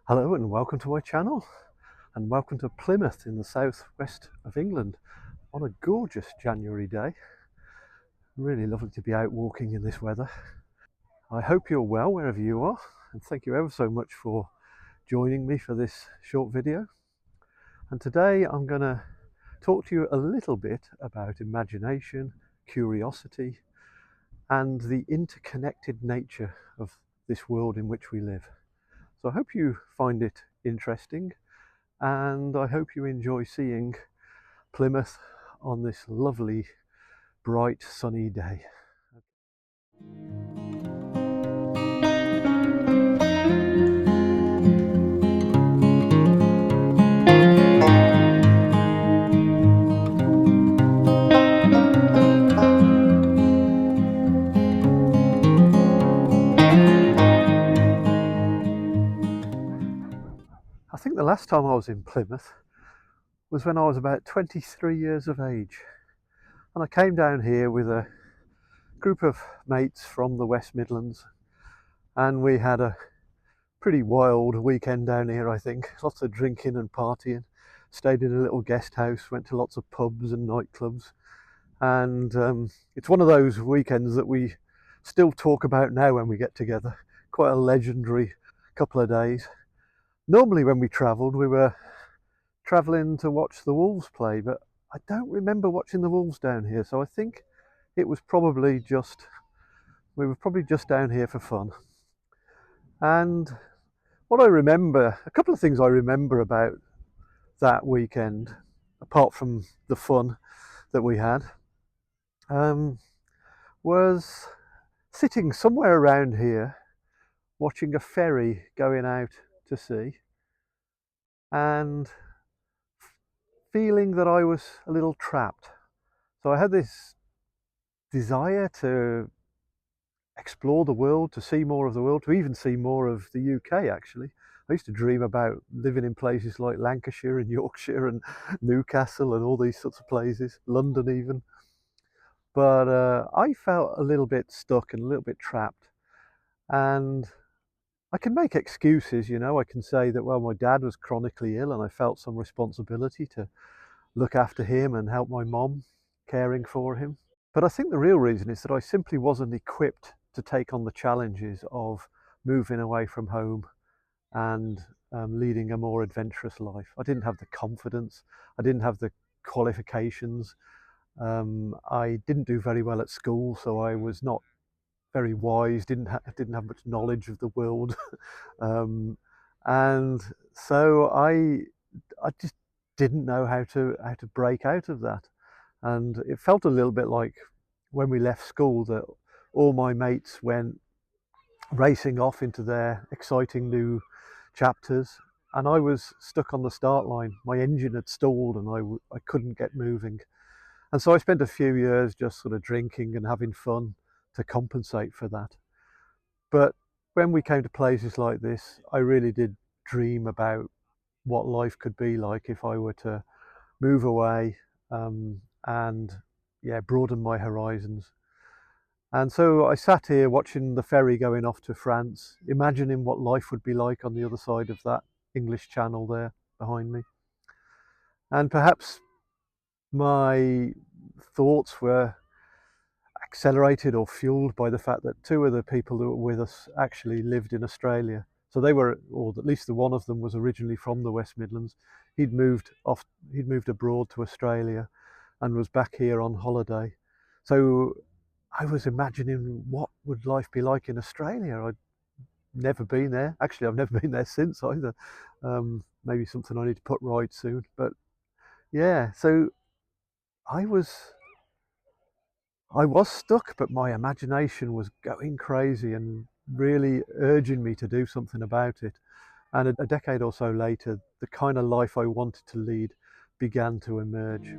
Hello and welcome to my channel, and welcome to Plymouth in the southwest of England on a gorgeous January day. Really lovely to be out walking in this weather. I hope you're well wherever you are, and thank you ever so much for joining me for this short video. And today I'm going to talk to you a little bit about imagination, curiosity, and the interconnected nature of this world in which we live. So I hope you find it interesting, and I hope you enjoy seeing Plymouth on this lovely, bright, sunny day. I think the last time I was in Plymouth was when I was about 23 years of age, and I came down here with a group of mates from the West Midlands, and we had a pretty wild weekend down here. I think lots of drinking and partying, stayed in a little guest house, went to lots of pubs and nightclubs, and it's one of those weekends that we still talk about now when we get together. Quite a legendary couple of days. Normally when we travelled, we were travelling to watch the Wolves play, but I don't remember watching the Wolves down here, so I think it was probably just, we were probably just down here for fun. And what I remember, a couple of things I remember about that weekend, apart from the fun that we had, was sitting somewhere around here watching a ferry going out to sea and feeling that I was a little trapped. So I had this desire to explore the world, to see more of the world, to even see more of the UK actually. I used to dream about living in places like Lancashire and Yorkshire and Newcastle and all these sorts of places, London even. But I felt a little bit stuck and a little bit trapped. And I can make excuses, you know. I can say that, well, my dad was chronically ill and I felt some responsibility to look after him and help my mom caring for him. But I think the real reason is that I simply wasn't equipped to take on the challenges of moving away from home and leading a more adventurous life. I didn't have the confidence, I didn't have the qualifications. I didn't do very well at school, so I was not very wise, didn't have much knowledge of the world. And so I just didn't know how to break out of that. And it felt a little bit like when we left school that all my mates went racing off into their exciting new chapters, and I was stuck on the start line. My engine had stalled and I couldn't get moving. And so I spent a few years just sort of drinking and having fun to compensate for that. But when we came to places like this, I really did dream about what life could be like if I were to move away, and yeah, broaden my horizons. And so I sat here watching the ferry going off to France, imagining what life would be like on the other side of that English Channel there behind me. And perhaps my thoughts were accelerated or fueled by the fact that two of the people who were with us actually lived in Australia. So they were, or at least the one of them was originally from the West Midlands. He'd moved abroad to Australia and was back here on holiday. So I was imagining what would life be like in Australia. I'd never been there. Actually, I've never been there since either. Maybe something I need to put right soon. But yeah, so I was I was stuck, but my imagination was going crazy and really urging me to do something about it. And a decade or so later, the kind of life I wanted to lead began to emerge.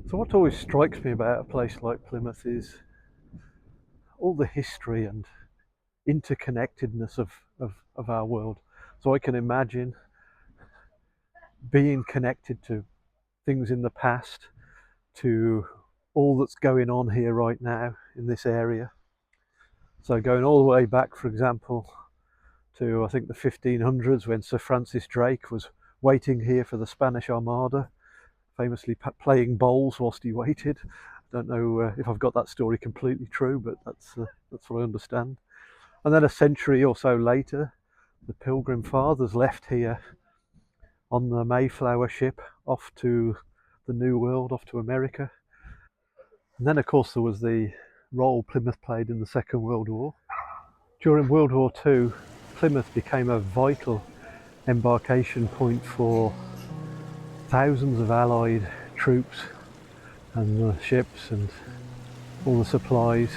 So what always strikes me about a place like Plymouth is all the history and interconnectedness of our world. So I can imagine being connected to things in the past, to all that's going on here right now in this area. So going all the way back, for example, to I think the 1500s, when Sir Francis Drake was waiting here for the Spanish Armada, famously playing bowls whilst he waited. I don't know if I've got that story completely true, but that's what I understand. And then a century or so later, the Pilgrim Fathers left here on the Mayflower ship off to the New World, off to America. And then, of course, there was the role Plymouth played in the Second World War. During World War II, Plymouth became a vital embarkation point for thousands of Allied troops and the ships and all the supplies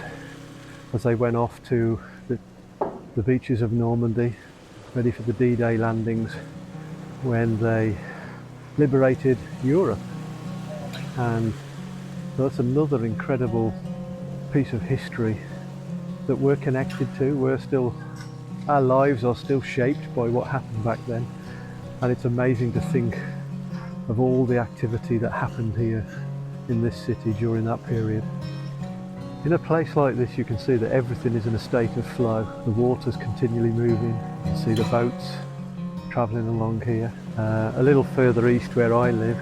as they went off to the beaches of Normandy, ready for the D-Day landings when they liberated Europe. And that's another incredible piece of history that we're connected to. Our lives are still shaped by what happened back then, and it's amazing to think of all the activity that happened here in this city during that period. In a place like this, you can see that everything is in a state of flow. The water's continually moving. You can see the boats travelling along here. A little further east where I live,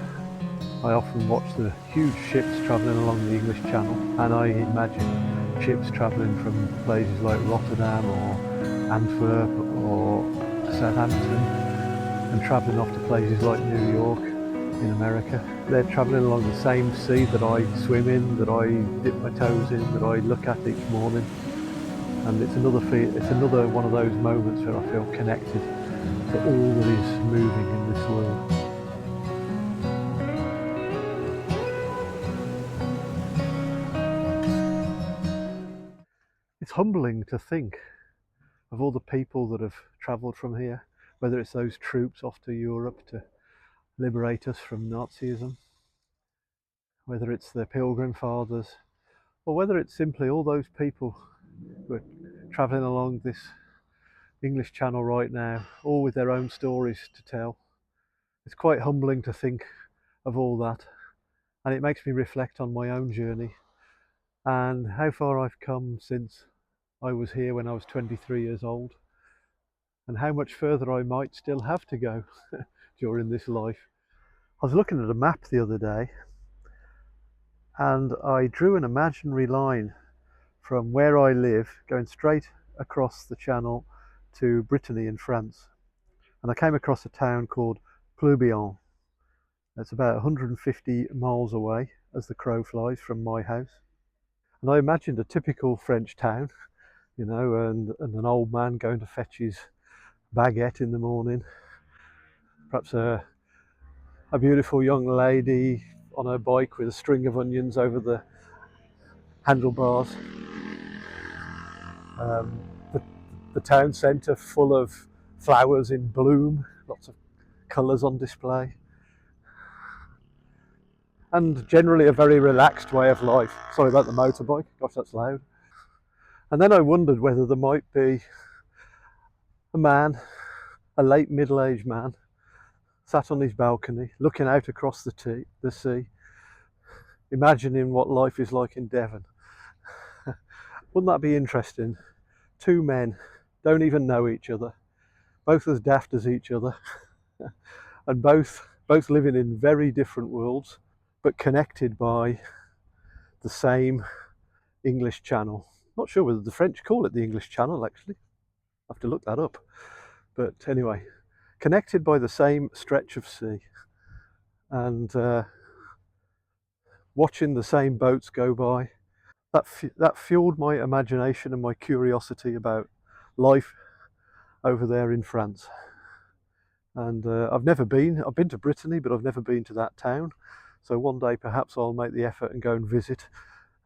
I often watch the huge ships travelling along the English Channel, and I imagine ships travelling from places like Rotterdam or Antwerp or Southampton and travelling off to places like New York in America. They're travelling along the same sea that I swim in, that I dip my toes in, that I look at each morning. And it's another one of those moments where I feel connected to all that is moving in this world. It's humbling to think of all the people that have travelled from here, whether it's those troops off to Europe to liberate us from Nazism, whether it's the Pilgrim Fathers, or whether it's simply all those people who are travelling along this English Channel right now, all with their own stories to tell. It's quite humbling to think of all that, and it makes me reflect on my own journey and how far I've come since I was here when I was 23 years old, and how much further I might still have to go during this life. I was looking at a map the other day, and I drew an imaginary line from where I live going straight across the channel to Brittany in France. And I came across a town called Plymouth. It's about 150 miles away as the crow flies from my house. And I imagined a typical French town, and an old man going to fetch his baguette in the morning, perhaps a beautiful young lady on her bike with a string of onions over the handlebars. Um, the, the town centre full of flowers in bloom, lots of colours on display, and generally a very relaxed way of life. Sorry about the motorbike, gosh, that's loud. And then I wondered whether there might be a man, a late middle-aged man, sat on his balcony, looking out across the sea, imagining what life is like in Devon. Wouldn't that be interesting? Two men, don't even know each other, both as daft as each other, and both living in very different worlds, but connected by the same English Channel. Not sure whether the French call it the English Channel, actually. I have to look that up. But anyway, connected by the same stretch of sea, and watching the same boats go by. That fueled my imagination and my curiosity about life over there in France. And I've been to Brittany, but I've never been to that town. So one day perhaps I'll make the effort and go and visit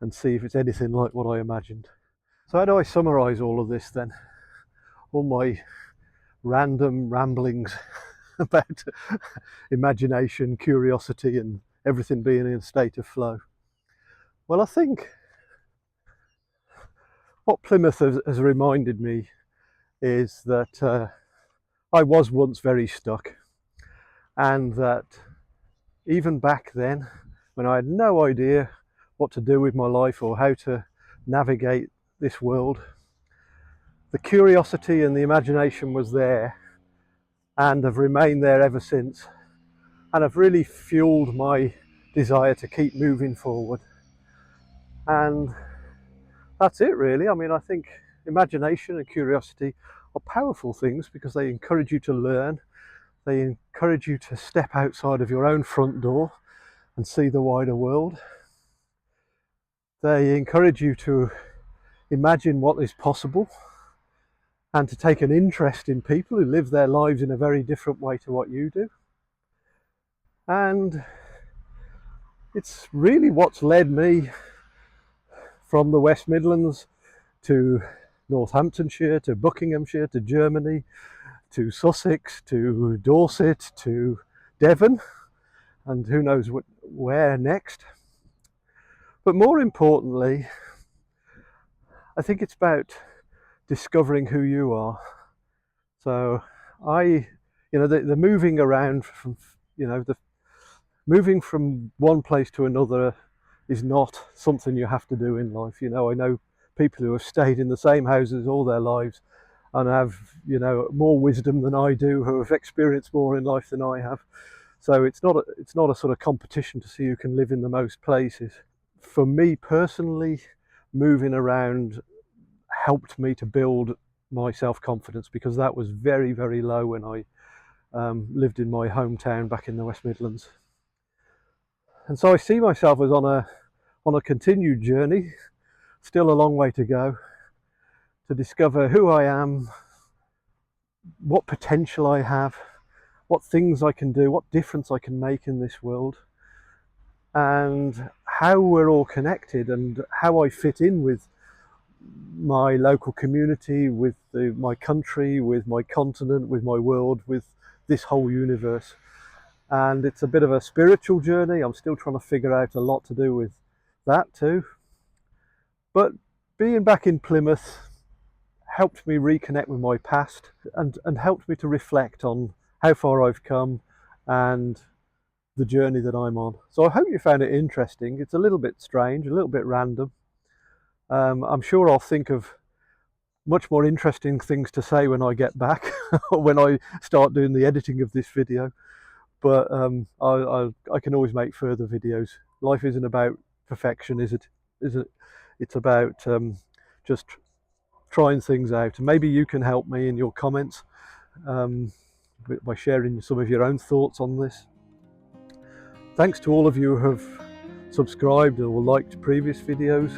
and see if it's anything like what I imagined. So how do I summarise all of this then? All my random ramblings about imagination, curiosity, and everything being in a state of flow. Well, I think what Plymouth has reminded me is that I was once very stuck. and that even back then, when I had no idea what to do with my life or how to navigate this world, the curiosity and the imagination was there and have remained there ever since, and have really fueled my desire to keep moving forward. And that's it really. I mean, I think imagination and curiosity are powerful things because they encourage you to learn, they encourage you to step outside of your own front door and see the wider world. They encourage you to imagine what is possible and to take an interest in people who live their lives in a very different way to what you do. And it's really what's led me from the West Midlands to Northamptonshire, to Buckinghamshire, to Germany, to Sussex, to Dorset, to Devon, and who knows where next. But more importantly, I think it's about discovering who you are. So the moving around from, the moving from one place to another is not something you have to do in life. I know people who have stayed in the same houses all their lives and have, more wisdom than I do, who have experienced more in life than I have. So it's not a sort of competition to see who can live in the most places. For me personally, moving around helped me to build my self-confidence, because that was very, very low when I lived in my hometown back in the West Midlands. And so I see myself as on a continued journey, still a long way to go, to discover who I am, what potential I have, what things I can do, what difference I can make in this world, and how we're all connected and how I fit in with my local community, with my country, with my continent, with my world, with this whole universe. And it's a bit of a spiritual journey. I'm still trying to figure out a lot to do with that too. But being back in Plymouth helped me reconnect with my past and helped me to reflect on how far I've come and the journey that I'm on. So I hope you found it interesting. It's a little bit strange, a little bit random. I'm sure I'll think of much more interesting things to say when I get back, when I start doing the editing of this video. But I can always make further videos. Life isn't about perfection, is it? It's about just trying things out. And maybe you can help me in your comments by sharing some of your own thoughts on this. Thanks to all of you who have subscribed or liked previous videos.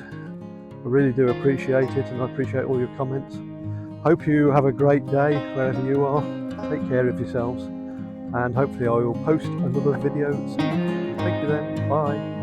I really do appreciate it, and I appreciate all your comments. Hope you have a great day wherever you are. Take care of yourselves, and hopefully I will post another video soon. Thank you then. Bye.